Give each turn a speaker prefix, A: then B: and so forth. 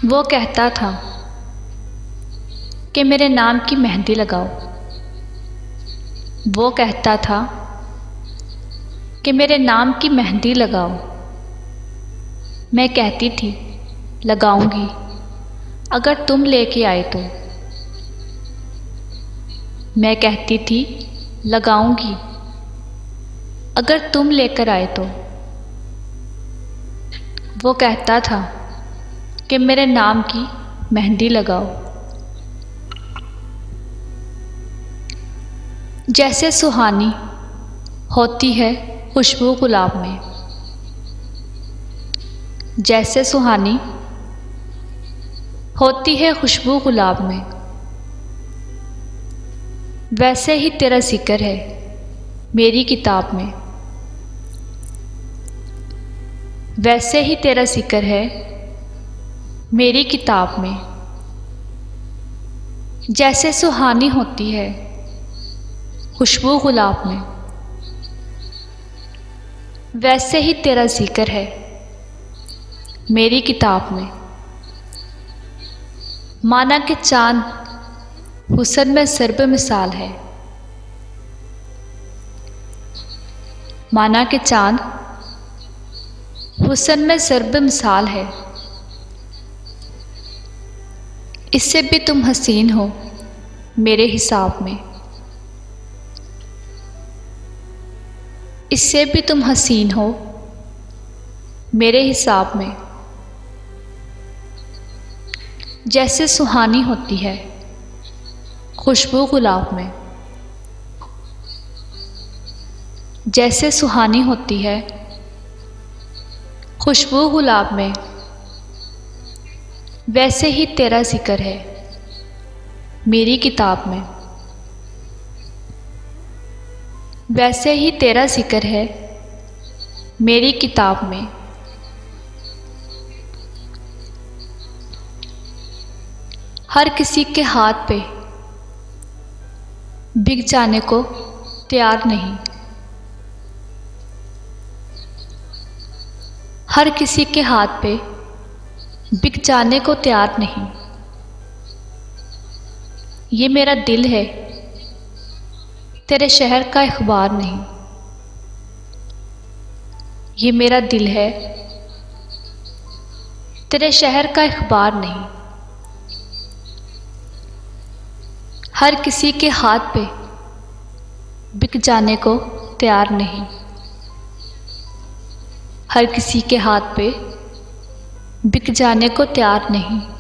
A: वो कहता था कि मेरे नाम की मेहंदी लगाओ। वो कहता था कि मेरे नाम की मेहंदी लगाओ। मैं कहती थी लगाऊंगी अगर तुम लेके आए तो। मैं कहती थी लगाऊंगी अगर तुम लेकर आए तो। वो कहता था कि मेरे नाम की मेहंदी लगाओ। जैसे सुहानी होती है खुशबू गुलाब में, जैसे सुहानी होती है खुशबू गुलाब में, वैसे ही तेरा जिक्र है मेरी किताब में। वैसे ही तेरा जिक्र है मेरी किताब में। जैसे सुहानी होती है खुशबू गुलाब में, वैसे ही तेरा जिक्र है मेरी किताब में। माना कि चांद हुस्न में सर्ब मिसाल है। माना कि चांद हुस्न में सर्ब मिसाल है। इससे भी तुम हसीन हो मेरे हिसाब में। इससे भी तुम हसीन हो मेरे हिसाब में। जैसे सुहानी होती है खुशबू गुलाब में, जैसे सुहानी होती है खुशबू गुलाब में, वैसे ही तेरा जिक्र है मेरी किताब में। वैसे ही तेरा जिक्र है मेरी किताब में। हर किसी के हाथ पे बिक जाने को तैयार नहीं। हर किसी के हाथ पे बिक जाने को तैयार नहीं। ये मेरा दिल है तेरे शहर का अखबार नहीं। ये मेरा दिल है तेरे शहर का अखबार नहीं। हर किसी के हाथ पे बिक जाने को तैयार नहीं। हर किसी के हाथ पे बिक जाने को तैयार नहीं।